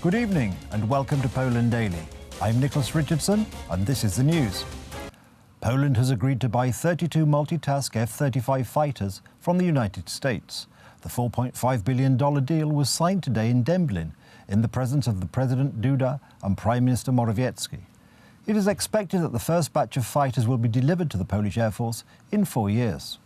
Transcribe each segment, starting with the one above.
Good evening and welcome to Poland Daily. I'm Nicholas Richardson and this is the news. Poland has agreed to buy 32 multitask F-35 fighters from the United States. The $4.5 billion deal was signed today in Dęblin in the presence of the President Duda and Prime Minister Morawiecki. It is expected that the first batch of fighters will be delivered to the Polish Air Force in 4 years.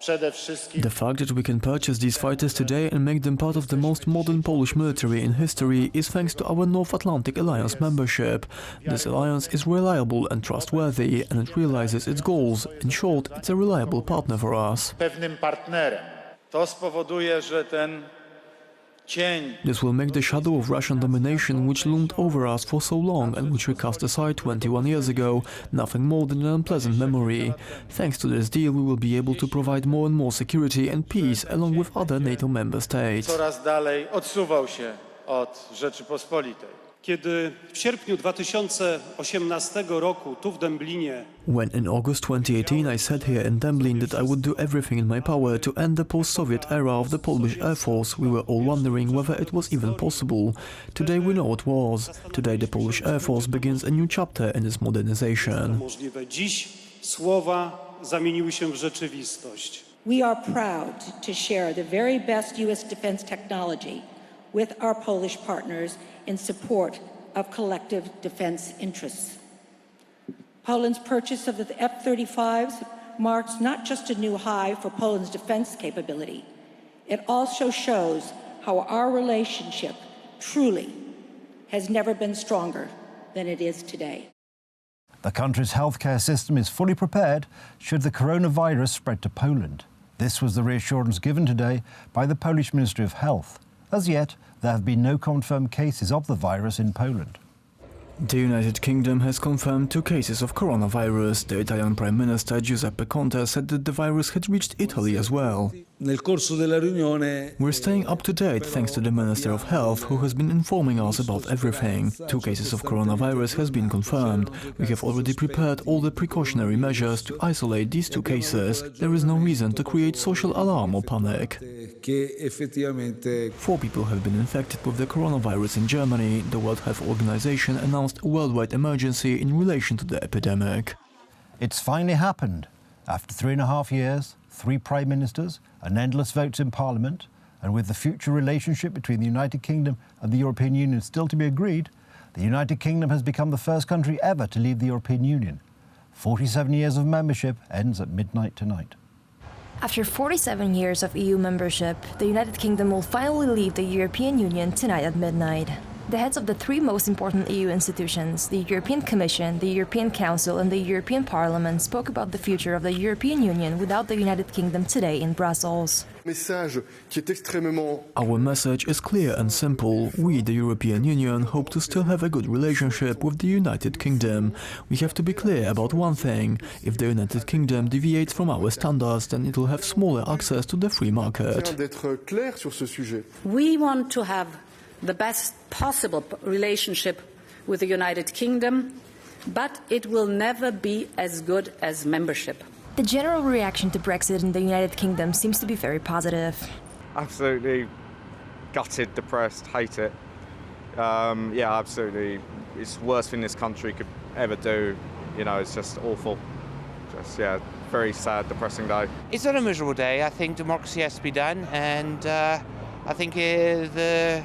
The fact that we can purchase these fighters today and make them part of the most modern Polish military in history is thanks to our North Atlantic Alliance membership. This alliance is reliable and trustworthy, and it realizes its goals. In short, it's a reliable partner for us. This will make the shadow of Russian domination, which loomed over us for so long and which we cast aside 21 years ago, nothing more than an unpleasant memory. Thanks to this deal, we will be able to provide more and more security and peace along with other NATO member states. Kiedy w sierpniu 2018 roku tu w Dęblinie When in August 2018 I said here in Dęblin that I would do everything in my power to end the post-Soviet era of the Polish Air Force, we were all wondering whether it was even possible. Today we know it was. Today the Polish Air Force begins a new chapter in its modernization. możliwe. Dziś słowa zamieniły się w rzeczywistość. We are proud to share the very best U.S. defense technology with our Polish partners in support of collective defense interests. Poland's purchase of the F-35s marks not just a new high for Poland's defense capability, it also shows how our relationship truly has never been stronger than it is today. The country's healthcare system is fully prepared should the coronavirus spread to Poland. This was the reassurance given today by the Polish Ministry of Health. As yet, there have been no confirmed cases of the virus in Poland. The United Kingdom has confirmed 2 cases of coronavirus. The Italian Prime Minister Giuseppe Conte said that the virus had reached Italy as well. We're staying up to date thanks to the Minister of Health, who has been informing us about everything. 2 cases of coronavirus has been confirmed. We have already prepared all the precautionary measures to isolate these 2 cases. There is no reason to create social alarm or panic. 4 people have been infected with the coronavirus in Germany. The World Health Organization announced a worldwide emergency in relation to the epidemic. It's finally happened. After 3.5 years, 3 prime ministers, and endless votes in Parliament, and with the future relationship between the United Kingdom and the European Union still to be agreed, the United Kingdom has become the first country ever to leave the European Union. 47 years of membership ends at midnight tonight. After 47 years of EU membership, the United Kingdom will finally leave the European Union tonight at midnight. The heads of the 3 most important EU institutions, the European Commission, the European Council and the European Parliament, spoke about the future of the European Union without the United Kingdom today in Brussels. Our message is clear and simple. We, the European Union, hope to still have a good relationship with the United Kingdom. We have to be clear about one thing. If the United Kingdom deviates from our standards, then it will have smaller access to the free market. We want to have the best possible relationship with the United Kingdom, but it will never be as good as membership. The general reaction to Brexit in the United Kingdom seems to be very positive. Absolutely gutted, depressed, hate it. Yeah, absolutely. It's the worst thing this country could ever do. You know, it's just awful. Just, yeah, very sad, depressing day. It's not a miserable day. I think democracy has to be done, and I think the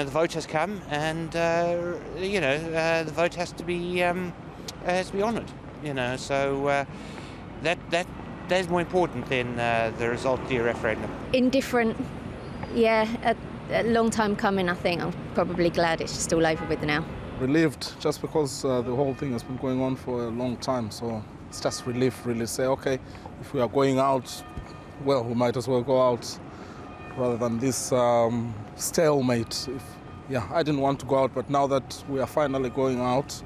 vote has come, and the vote has to be honoured. So that's more important than the result of the referendum. Indifferent, yeah. A long time coming. I think I'm probably glad it's just all over with now. Relieved, just because the whole thing has been going on for a long time. So it's just relief, really. Say, okay, if we are going out, well, we might as well go out, rather than this stalemate. I didn't want to go out, but now that we are finally going out,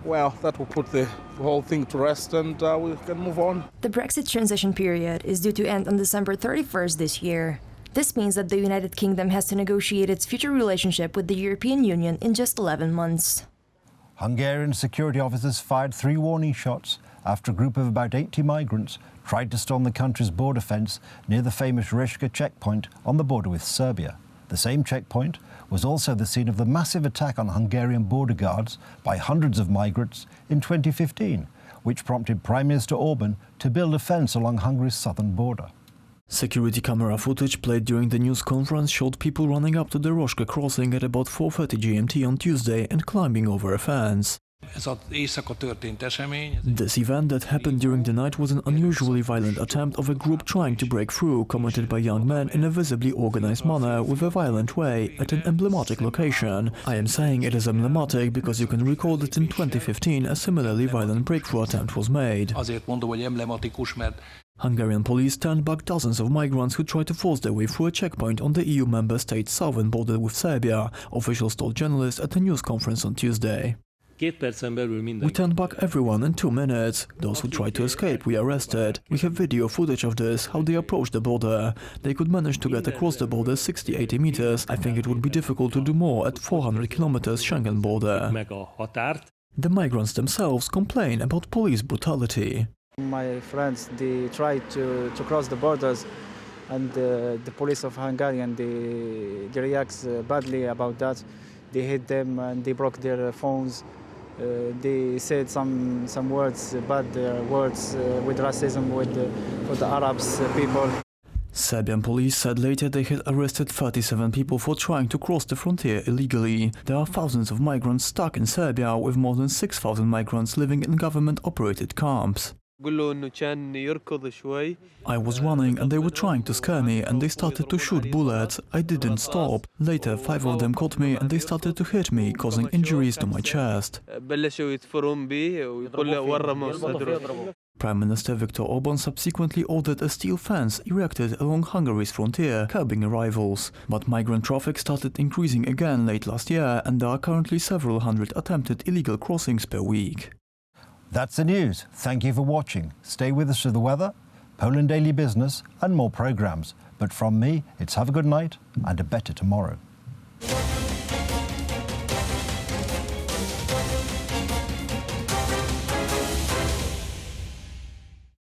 well, that will put the whole thing to rest and we can move on. The Brexit transition period is due to end on December 31st this year. This means that the United Kingdom has to negotiate its future relationship with the European Union in just 11 months. Hungarian security officers fired 3 warning shots after a group of about 80 migrants tried to storm the country's border fence near the famous Rishka checkpoint on the border with Serbia. The same checkpoint was also the scene of the massive attack on Hungarian border guards by hundreds of migrants in 2015, which prompted Prime Minister Orban to build a fence along Hungary's southern border. Security camera footage played during the news conference showed people running up to the Roshka crossing at about 4:30 GMT on Tuesday and climbing over a fence. This event that happened during the night was an unusually violent attempt of a group trying to break through, committed by young men in a visibly organized manner with a violent way at an emblematic location. I am saying it is emblematic because you can recall that in 2015 a similarly violent breakthrough attempt was made. Hungarian police turned back dozens of migrants who tried to force their way through a checkpoint on the EU member state's southern border with Serbia, officials told journalists at a news conference on Tuesday. We turned back everyone in 2 minutes. Those who tried to escape we arrested. We have video footage of this, how they approached the border. They could manage to get across the border 60-80 meters. I think it would be difficult to do more at 400 kilometers Schengen border. The migrants themselves complain about police brutality. My friends, they tried to cross the borders, and the police of Hungary, they react badly about that. They hit them and they broke their phones. They said some words, bad words with racism for the Arabs people. Serbian police said later they had arrested 37 people for trying to cross the frontier illegally. There are thousands of migrants stuck in Serbia, with more than 6,000 migrants living in government-operated camps. I was running and they were trying to scare me and they started to shoot bullets. I didn't stop. Later 5 of them caught me and they started to hit me, causing injuries to my chest. Prime Minister Viktor Orban subsequently ordered a steel fence erected along Hungary's frontier, curbing arrivals. But migrant traffic started increasing again late last year, and there are currently several hundred attempted illegal crossings per week. That's the news. Thank you for watching. Stay with us for the weather, Poland Daily Business and more programmes. But from me, it's have a good night and a better tomorrow.